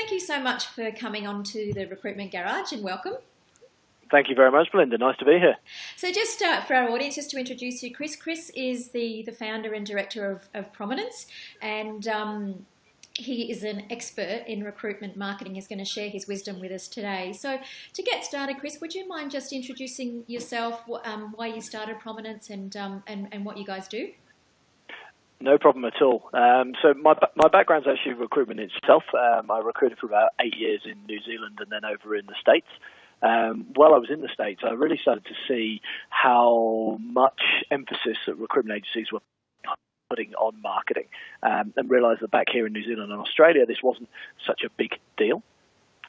thank you so much for coming on to the Recruitment Garage, and welcome. Thank you very much, Belinda. Nice to be here. So just for our audience, just to introduce you, Chris. Chris is the founder and director of Prominence, and he is an expert in recruitment marketing. He's going to share his wisdom with us today. So to get started, Chris, would you mind just introducing yourself, why you started Prominence, and what you guys do? No problem at all. So my background's actually recruitment itself. I recruited for about 8 years in New Zealand and then over in the States. While I was in the States, I really started to see how much emphasis that recruitment agencies were putting on marketing, and realised that back here in New Zealand and Australia, this wasn't such a big deal.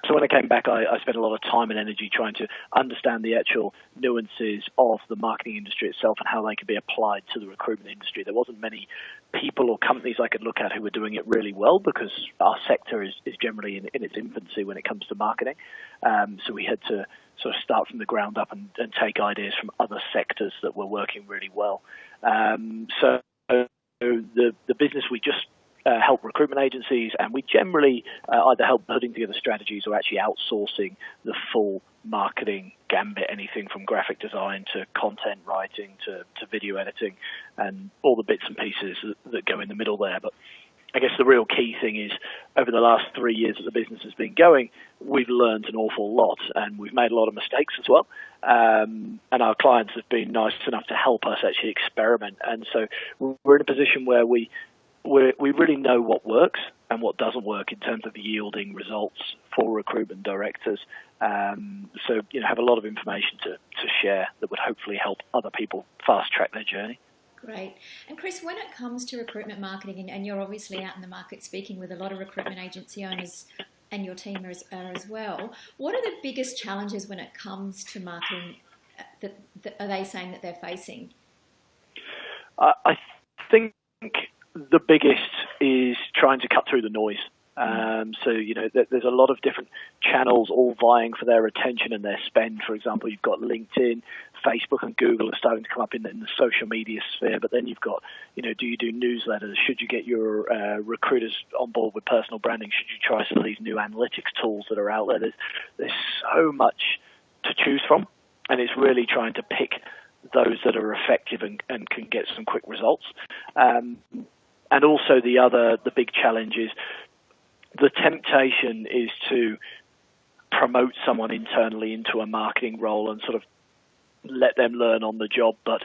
So when I came back, I spent a lot of time and energy trying to understand the actual nuances of the marketing industry itself and how they could be applied to the recruitment industry. There wasn't many people or companies I could look at who were doing it really well, because our sector is generally in its infancy when it comes to marketing. So we had to sort of start from the ground up and take ideas from other sectors that were working really well. So the business, we just help recruitment agencies, and we generally either help putting together strategies or actually outsourcing the full marketing gambit, anything from graphic design to content writing to video editing and all the bits and pieces that go in the middle there. But I guess the real key thing is, over the last 3 years that the business has been going, we've learned an awful lot, and we've made a lot of mistakes as well. And our clients have been nice enough to help us actually experiment. And so we're in a position where we really know what works and what doesn't work in terms of yielding results for recruitment directors. So, have a lot of information to share that would hopefully help other people fast track their journey. Great. And Chris, when it comes to recruitment marketing, and you're obviously out in the market speaking with a lot of recruitment agency owners, and your team are as well, what are the biggest challenges when it comes to marketing that are they saying that they're facing? I think the biggest is trying to cut through the noise. So, there's a lot of different channels all vying for their attention and their spend. For example, you've got LinkedIn, Facebook and Google are starting to come up in the social media sphere, but then you've got, do you do newsletters? Should you get your recruiters on board with personal branding? Should you try some of these new analytics tools that are out there? There's so much to choose from, and it's really trying to pick those that are effective and can get some quick results. And also the big challenge is the temptation is to promote someone internally into a marketing role and sort of let them learn on the job. But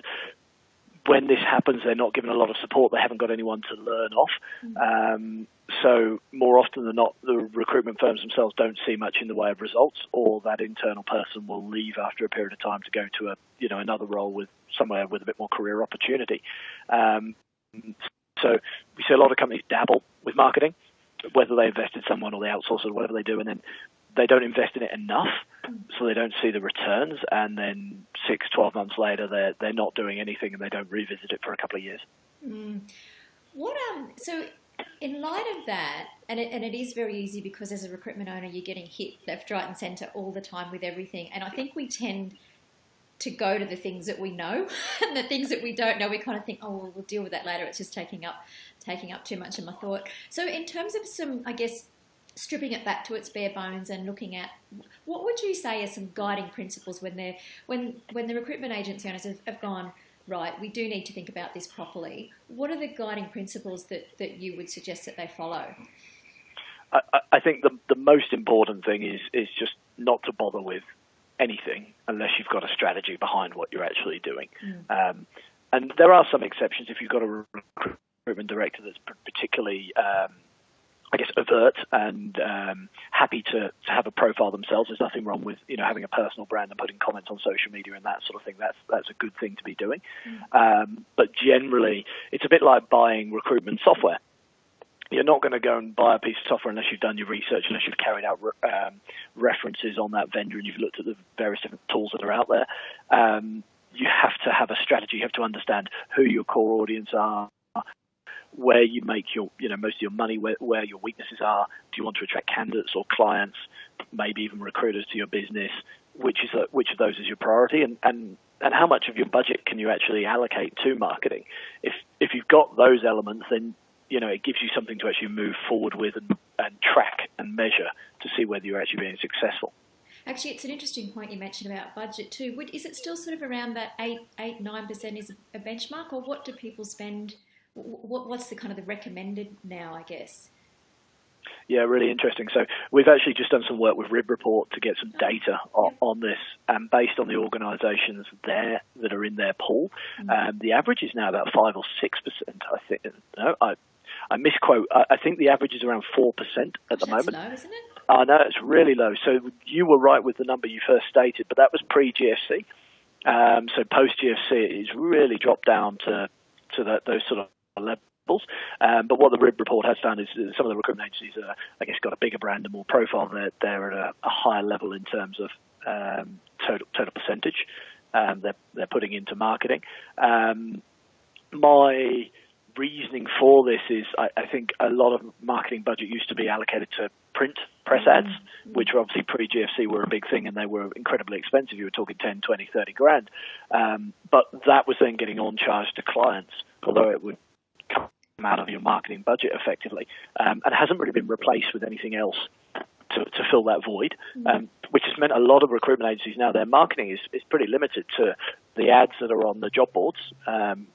when this happens, they're not given a lot of support. They haven't got anyone to learn off. So more often than not, the recruitment firms themselves don't see much in the way of results, or that internal person will leave after a period of time to go to another role with somewhere with a bit more career opportunity. So we see a lot of companies dabble with marketing, whether they invest in someone or they outsource it or whatever they do, and then they don't invest in it enough, so they don't see the returns, and then 6-12 months later they're not doing anything and they don't revisit it for a couple of years. So in light of that, and it is very easy because as a recruitment owner you're getting hit left, right and centre all the time with everything, and I think we tend to go to the things that we know, and the things that we don't know, we kind of think, oh, well, we'll deal with that later. It's just taking up too much of my thought. So in terms of some, I guess, stripping it back to its bare bones and looking at, what would you say are some guiding principles when the recruitment agency owners have gone, right, we do need to think about this properly? What are the guiding principles that you would suggest that they follow? I think the most important thing is just not to bother with anything unless you've got a strategy behind what you're actually doing. And there are some exceptions. If you've got a recruitment director that's particularly, overt and happy to have a profile themselves, there's nothing wrong with having a personal brand and putting comments on social media and that sort of thing. That's a good thing to be doing. But generally, it's a bit like buying recruitment software. You're not going to go and buy a piece of software unless you've done your research, unless you've carried out references on that vendor and you've looked at the various different tools that are out there. You have to have a strategy. You have to understand who your core audience are, where you make your most of your money, where your weaknesses are. Do you want to attract candidates or clients, maybe even recruiters to your business? Which of those is your priority, and how much of your budget can you actually allocate to marketing? If you've got those elements, then it gives you something to actually move forward with and track and measure to see whether you're actually being successful. Actually, it's an interesting point you mentioned about budget too. Is it still sort of around that 9% is a benchmark, or what do people spend? What's the kind of the recommended now, I guess? Yeah, really interesting. So we've actually just done some work with Rib Report to get some data on this, and based on the organisations there that are in their pool, the average is now about 5 or 6%. I think. No, I misquote. I think the average is around 4% at the moment. That's low, isn't it? I know, it's really low. So you were right with the number you first stated, but that was pre-GFC. So post-GFC, it's really dropped down to those sort of levels. But what the RIB report has done is some of the recruitment agencies are, I guess, got a bigger brand and more profile. They're at a higher level in terms of total percentage they're putting into marketing. My reasoning for this is I think a lot of marketing budget used to be allocated to press ads, which were obviously pre-GFC were a big thing, and they were incredibly expensive. You were talking 10, 20, 30 grand. But that was then getting on charge to clients, although it would come out of your marketing budget effectively, and hasn't really been replaced with anything else to fill that void, which has meant a lot of recruitment agencies now, their marketing is pretty limited to the ads that are on the job boards.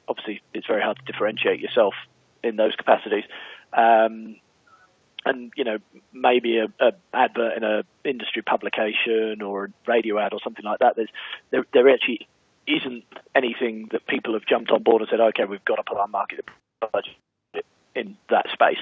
Obviously, it's very hard to differentiate yourself in those capacities. And, maybe a advert in a industry publication or a radio ad or something like that. There actually isn't anything that people have jumped on board and said, okay, we've got to put our marketing budget in that space.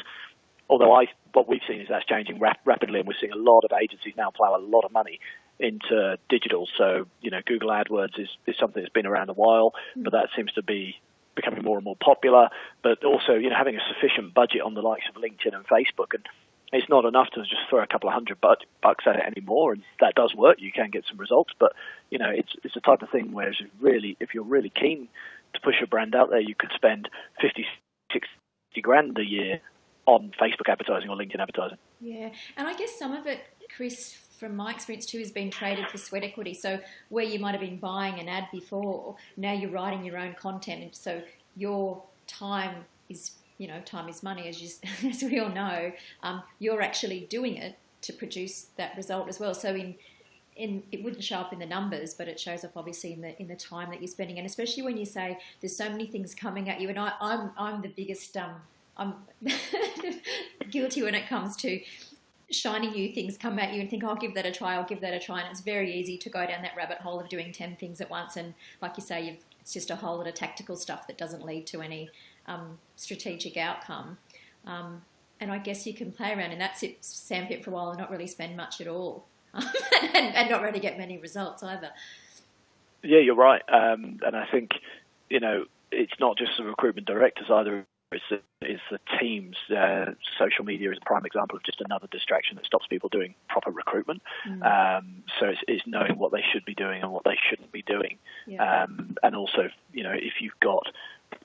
Although what we've seen is that's changing rapidly, and we're seeing a lot of agencies now plough a lot of money into digital. So, Google AdWords is something that's been around a while, but that seems to be becoming more and more popular. But also, having a sufficient budget on the likes of LinkedIn and Facebook, and it's not enough to just throw a couple of $100 at it anymore, and that does work. You can get some results, but it's the type of thing where if you're really keen to push your brand out there, you could spend 50, 60 grand a year on Facebook advertising or LinkedIn advertising. Yeah, and I guess some of it, Chris, from my experience too, has been traded for sweat equity. So where you might have been buying an ad before, now you're writing your own content, and so your time is, time is money, as we all know. You're actually doing it to produce that result as well. So it wouldn't show up in the numbers, but it shows up obviously in the time that you're spending, and especially when you say there's so many things coming at you. And I'm the biggest I'm guilty when it comes to shiny new things come at you and think, I'll give that a try, and it's very easy to go down that rabbit hole of doing 10 things at once, and like you say, it's just a whole lot of tactical stuff that doesn't lead to any strategic outcome. And I guess you can play around in that sandpit for a while and not really spend much at all, and not really get many results either. Yeah, you're right, and I think it's not just the recruitment directors either. It's the teams. Social media is a prime example of just another distraction that stops people doing proper recruitment. So it's knowing what they should be doing and what they shouldn't be doing. Yeah. And also, if you've got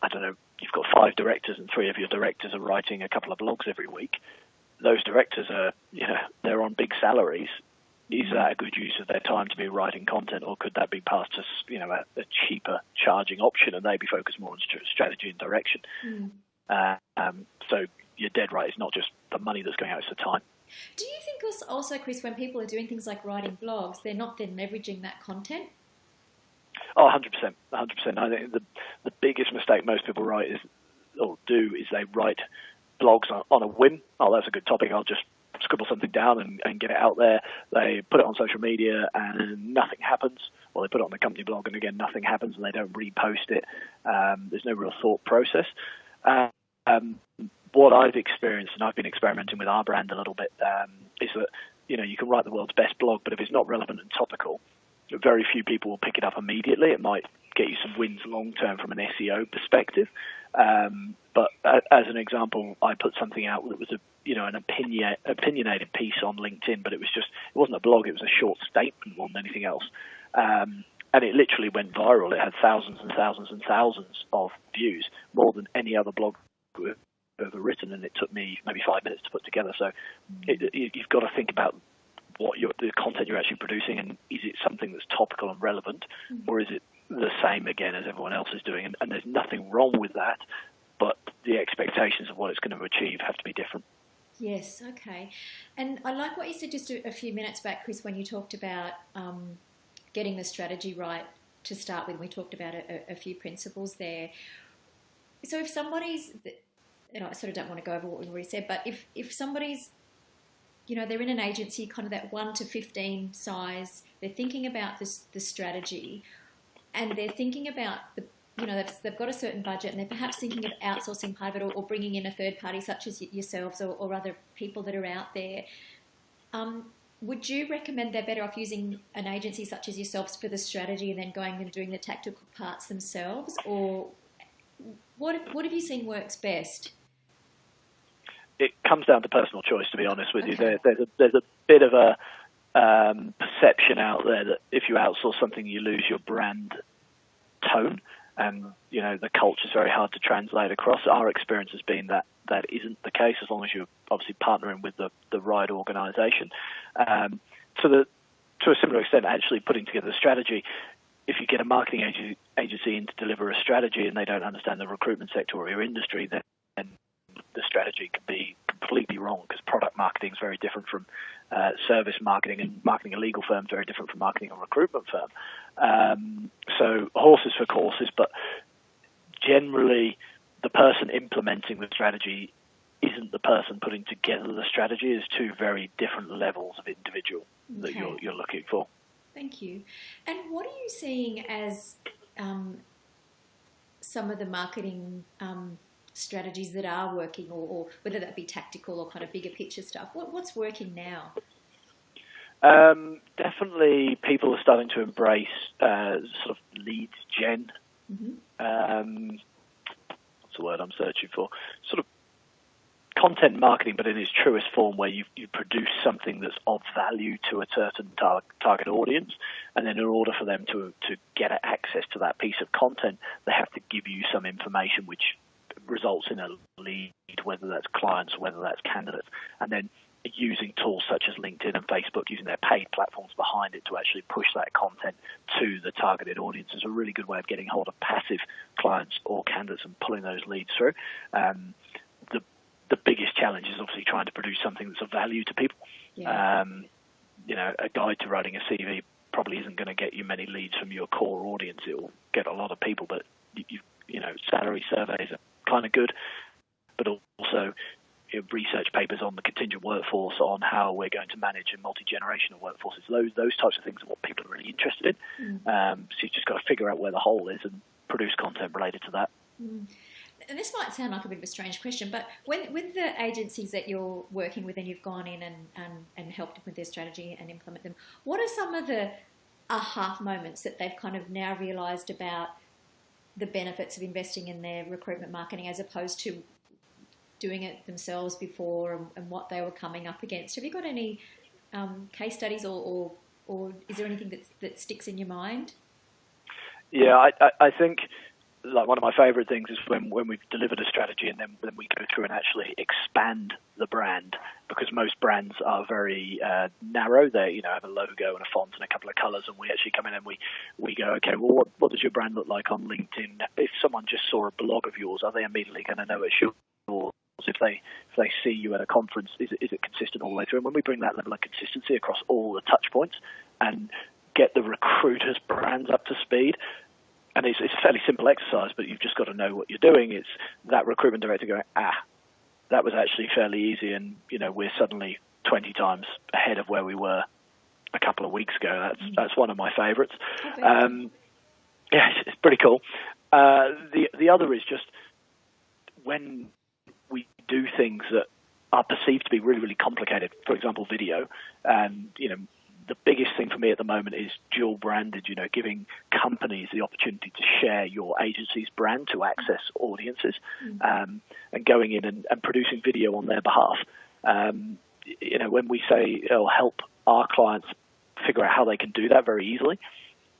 5 directors and 3 of your directors are writing a couple of blogs every week, those directors are, they're on big salaries. Is that a good use of their time to be writing content, or could that be passed to a cheaper charging option, and they be focused more on strategy and direction? So you're dead right. It's not just the money that's going out; it's the time. Do you think also, Chris, when people are doing things like writing blogs, they're not then leveraging that content? Oh, 100%. 100%. I think the biggest mistake most people do is they write blogs on a whim. Oh, that's a good topic. I'll just scribble something down and get it out there. They put it on social media and nothing happens. Or they put it on the company blog and again nothing happens, and they don't repost it. There's no real thought process. What I've experienced, and I've been experimenting with our brand a little bit, is that you can write the world's best blog, but if it's not relevant and topical, very few people will pick it up immediately. It might get you some wins long term from an SEO perspective, but as an example, I put something out that was an opinionated piece on LinkedIn, but it wasn't a blog, it was a short statement more than anything else. And it literally went viral. It had thousands and thousands and thousands of views, more than any other blog I've ever written, and it took me maybe 5 minutes to put together. So you've got to think about the content you're actually producing, and is it something that's topical and relevant, or is it the same again as everyone else is doing? And there's nothing wrong with that, but the expectations of what it's going to achieve have to be different. Yes, okay. And I like what you said just a few minutes back, Chris, when you talked about getting the strategy right to start with. We talked about a few principles there. So if somebody's, and I sort of don't want to go over what we've already said, but if somebody's, they're in an agency, kind of that 1 to 15 size, they're thinking about the strategy, and they're thinking about they've got a certain budget, and they're perhaps thinking of outsourcing part of it, or bringing in a third party such as yourselves or other people that are out there. Would you recommend they're better off using an agency such as yourselves for the strategy and then going and doing the tactical parts themselves? Or what have you seen works best? It comes down to personal choice, to be honest with you. There's a bit of a perception out there that if you outsource something, you lose your brand tone. And, the culture is very hard to translate across. Our experience has been that isn't the case, as long as you're obviously partnering with the right organisation. To a similar extent, actually putting together a strategy, if you get a marketing agency in to deliver a strategy and they don't understand the recruitment sector or your industry, then the strategy can be completely wrong, because product marketing is very different from service marketing, and marketing a legal firm is very different from marketing a recruitment firm. So horses for courses, but generally the person implementing the strategy isn't the person putting together the strategy. It's two very different levels of individual that you're looking for. Thank you. And what are you seeing as some of the marketing strategies that are working, or whether that be tactical or kind of bigger picture stuff? What's working now? Definitely people are starting to embrace sort of lead gen. Mm-hmm. What's the word I'm searching for? Sort of content marketing, but in its truest form, where you produce something that's of value to a certain target audience, and then in order for them to get access to that piece of content, they have to give you some information which results in a lead, whether that's clients, whether that's candidates, and then using tools such as LinkedIn and Facebook, using their paid platforms behind it to actually push that content to the targeted audience is a really good way of getting hold of passive clients or candidates and pulling those leads through. The biggest challenge is obviously trying to produce something that's of value to people. Yeah. A guide to writing a CV probably isn't going to get you many leads from your core audience. It will get a lot of people, but salary surveys are kind of good, but also research papers on the contingent workforce, on how we're going to manage a multi-generational workforce. Those types of things are what people are really interested in. So you've just got to figure out where the hole is and produce content related to that. And this might sound like a bit of a strange question, but with the agencies that you're working with and you've gone in and helped them with their strategy and implement them, what are some of the aha moments that they've kind of now realised about the benefits of investing in their recruitment marketing as opposed to doing it themselves before, and what they were coming up against? Have you got any case studies or is there anything that sticks in your mind? Yeah, I think like one of my favourite things is when we've delivered a strategy and then we go through and actually expand the brand, because most brands are very narrow. They have a logo and a font and a couple of colours, and we actually come in and we go, okay, well, what does your brand look like on LinkedIn? If someone just saw a blog of yours, are they immediately going to know it's yours? If they see you at a conference, is it consistent all the way through? And when we bring that level of consistency across all the touch points and get the recruiters' brands up to speed, and it's a fairly simple exercise, but you've just got to know what you're doing. It's that recruitment director going, that was actually fairly easy, and we're suddenly 20 times ahead of where we were a couple of weeks ago. That's one of my favourites. It's pretty cool. The other is just when we do things that are perceived to be really, really complicated. For example, video, and the biggest thing for me at the moment is dual branded, giving companies the opportunity to share your agency's brand to access audiences, and going in and producing video on their behalf. When we say it'll help our clients figure out how they can do that very easily,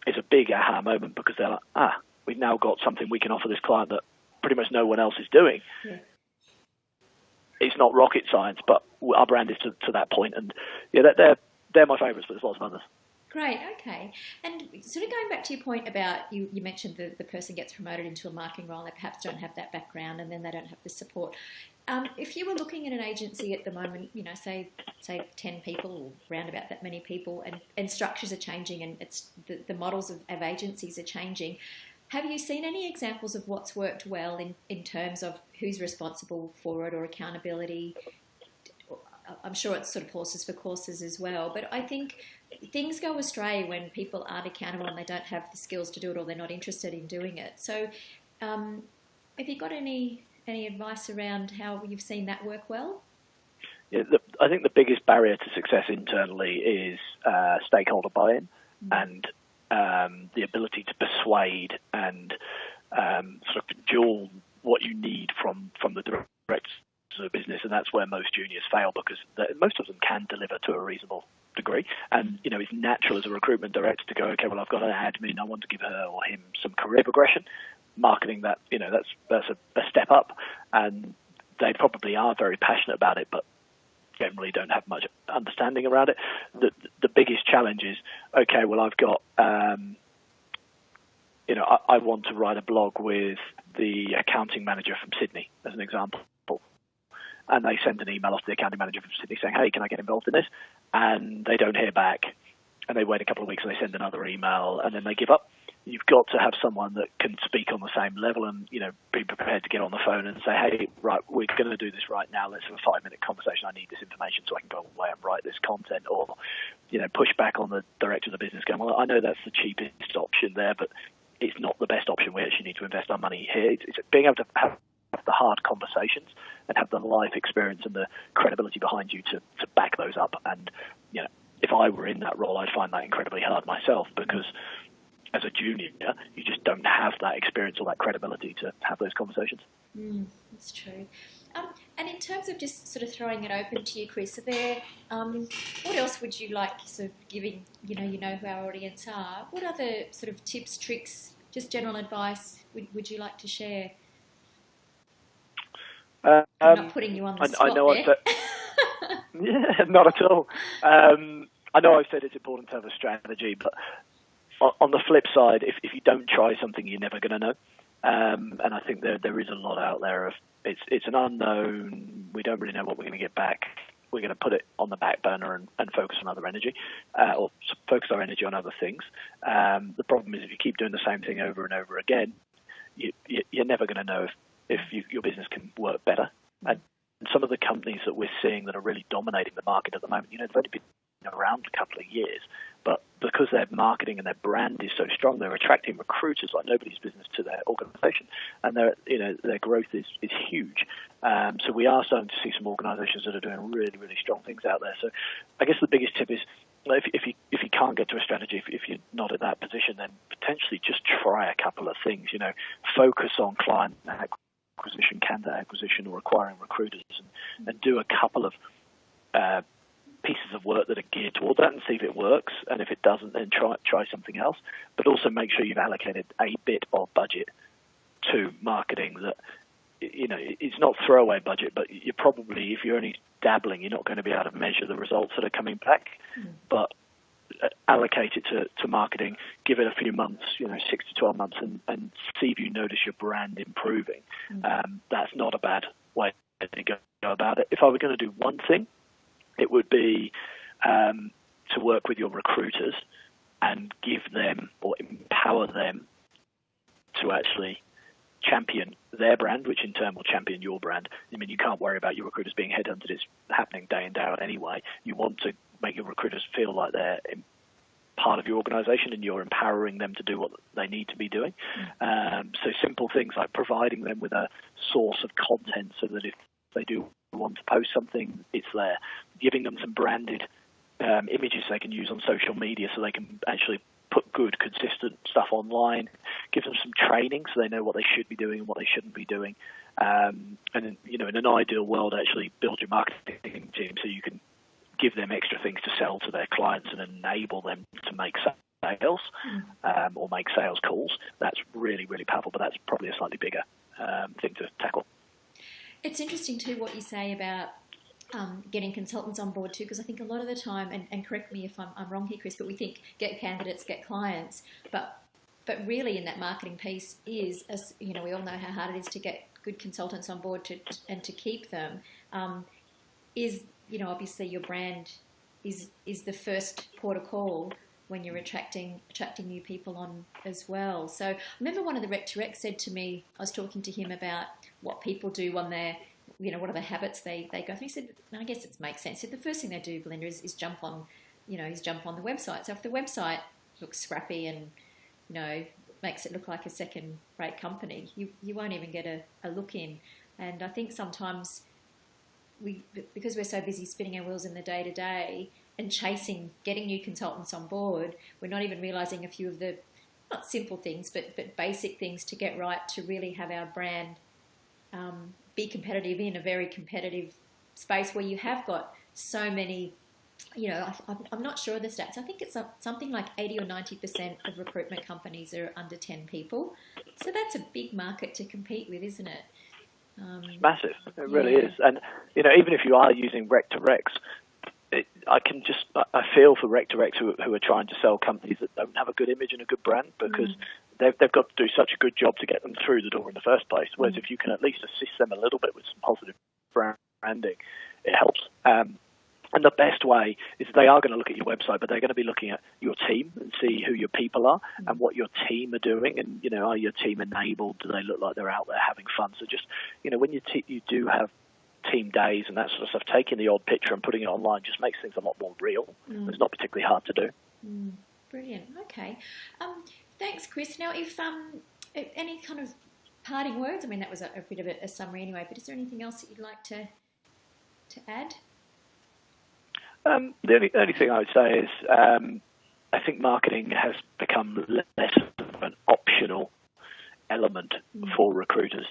it's a big aha moment, because they're like, we've now got something we can offer this client that pretty much no one else is doing. Yeah. It's not rocket science, but our brand is to that point. And they're my favourites, but there's lots of others. Great, okay. And sort of going back to your point about you mentioned the person gets promoted into a marketing role and they perhaps don't have that background and then they don't have the support. If you were looking at an agency at the moment, say 10 people or round about that many people, and structures are changing and it's the models of agencies are changing, have you seen any examples of what's worked well in terms of who's responsible for it or accountability? I'm sure it's sort of horses for courses as well, but I think things go astray when people aren't accountable and they don't have the skills to do it or they're not interested in doing it. So have you got any advice around how you've seen that work well? Yeah, I think the biggest barrier to success internally is stakeholder buy-in and the ability to persuade and sort of dual what you need from the directors of the business, and that's where most juniors fail because most of them can deliver to a reasonable degree. And it's natural as a recruitment director to go, okay, well, I've got an admin, I want to give her or him some career progression. Marketing, that's a step up, and they probably are very passionate about it, but generally don't have much understanding around it. The biggest challenge is, okay, well, I've got, I want to write a blog with the accounting manager from Sydney, as an example. And they send an email off to the accounting manager from Sydney saying, hey, can I get involved in this? And they don't hear back. And they wait a couple of weeks and they send another email and then they give up. You've got to have someone that can speak on the same level and, be prepared to get on the phone and say, hey, right, we're going to do this right now. Let's have a 5-minute conversation. I need this information so I can go away and write this content. Or, push back on the director of the business going, well, I know that's the cheapest option there, but it's not the best option. We actually need to invest our money here. It's being able to have the hard conversations and have the life experience and the credibility behind you to back those up. And, if I were in that role, I'd find that incredibly hard myself because as a junior, you just don't have that experience or that credibility to have those conversations. That's true. And in terms of just sort of throwing it open to you, Chris, are there, what else would you like sort of giving, you know who our audience are, what other sort of tips, tricks, just general advice would you like to share? I'm not putting you on the spot there. Yeah, not at all. I know I've said it's important to have a strategy, but on the flip side, if you don't try something, you're never going to know. And I think there is a lot out there of it's an unknown. We don't really know what we're going to get back. We're going to put it on the back burner and focus on other energy, or focus our energy on other things. The problem is if you keep doing the same thing over and over again, you're never going to know if your business can work better. And some of the companies that we're seeing that are really dominating the market at the moment, they've only been around a couple of years, but because their marketing and their brand is so strong, they're attracting recruiters like nobody's business to their organisation, and their growth is huge. So we are starting to see some organisations that are doing really, really strong things out there. So I guess the biggest tip is if you can't get to a strategy, if you're not at that position, then potentially just try a couple of things. Focus on client acquisition, candidate acquisition, or acquiring recruiters, and do a couple of pieces of work that are geared towards that and see if it works. And if it doesn't, then try something else. But also make sure you've allocated a bit of budget to marketing that, it's not throwaway budget, but you're probably, if you're only dabbling, you're not going to be able to measure the results that are coming back. But allocate it to marketing, give it a few months, 6 to 12 months, and see if you notice your brand improving. That's not a bad way to go about it. If I were going to do one thing, it would be to work with your recruiters and give them or empower them to actually champion their brand, which in turn will champion your brand. I mean, you can't worry about your recruiters being headhunted. It's happening day in, day out anyway. You want to make your recruiters feel like they're part of your organisation and you're empowering them to do what they need to be doing. So simple things like providing them with a source of content so that if they do want to post something, it's there. Giving them some branded images they can use on social media so they can actually put good, consistent stuff online. Give them some training so they know what they should be doing and what they shouldn't be doing. And in an ideal world, actually build your marketing team so you can give them extra things to sell to their clients and enable them to make sales or make sales calls. That's really, really powerful, but that's probably a slightly bigger thing to tackle. It's interesting too what you say about getting consultants on board too, because I think a lot of the time, and correct me if I'm wrong here, Chris, but we think get candidates, get clients, but really in that marketing piece is, as you know, we all know how hard it is to get good consultants on board and to keep them. Is, you know, obviously your brand is the first port of call when you're attracting new people on as well. So I remember one of the Rec to Rec said to me, I was talking to him about what people do on their, you know, what are the habits they go through. He said, I guess it makes sense. So the first thing they do, Belinda, is jump on the website. So if the website looks scrappy and, you know, makes it look like a second-rate company, you won't even get a look in. And I think sometimes because we're so busy spinning our wheels in the day-to-day and getting new consultants on board, we're not even realising a few of the, not simple things, but basic things to get right to really have our brand be competitive in a very competitive space where you have got so many, you know, I'm not sure of the stats. I think it's something like 80 or 90% of recruitment companies are under 10 people. So that's a big market to compete with, isn't it? It's massive. It really is. And, you know, even if you are using Rec to Recs, I feel for Rec to Recs who are trying to sell companies that don't have a good image and a good brand, because they've got to do such a good job to get them through the door in the first place. Whereas if you can at least assist them a little bit with some positive branding, it helps. And the best way is they are going to look at your website, but they're going to be looking at your team and see who your people are and what your team are doing. And, you know, are your team enabled? Do they look like they're out there having fun? So just, you know, when you do have team days and that sort of stuff, taking the odd picture and putting it online just makes things a lot more real. It's not particularly hard to do. Brilliant. Okay. Thanks, Chris. Now, if any kind of parting words, I mean, that was a bit of a summary anyway, but is there anything else that you'd like to add? The only thing I would say is I think marketing has become less of an optional element for recruiters.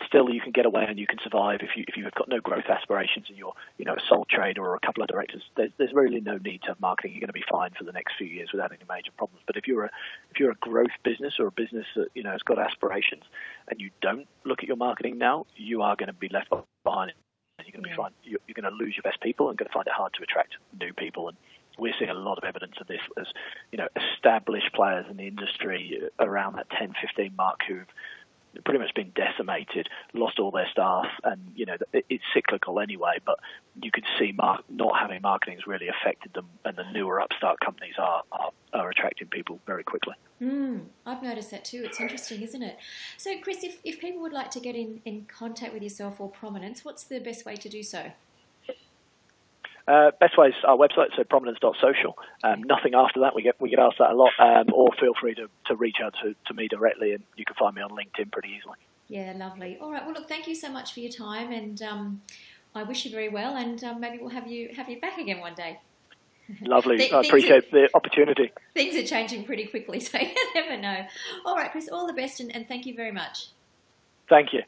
Still, you can get away and you can survive if you've got no growth aspirations and you're, you know, a sole trader or a couple of directors. There's really no need to have marketing. You're going to be fine for the next few years without any major problems. But if you're a growth business or a business that, you know, has got aspirations and you don't look at your marketing now, you are going to be left behind. You're going to you're going to lose your best people and going to find it hard to attract new people. And we're seeing a lot of evidence of this as, you know, established players in the industry around that 10, 15 mark who've pretty much been decimated, lost all their staff, and, you know, it's cyclical anyway, but you can see not having marketing has really affected them, and the newer upstart companies are attracting people very quickly. I've noticed that too. It's interesting, isn't it? So, Chris, if people would like to get in contact with yourself or Prominence, what's the best way to do so? Best way is our website, so prominence.social. Nothing after that. We get asked that a lot. Or feel free to reach out to me directly, and you can find me on LinkedIn pretty easily. Yeah, lovely. All right. Well, look, thank you so much for your time, and I wish you very well. And maybe we'll have you back again one day. Lovely. I appreciate the opportunity. Things are changing pretty quickly, so you never know. All right, Chris. All the best, and thank you very much. Thank you.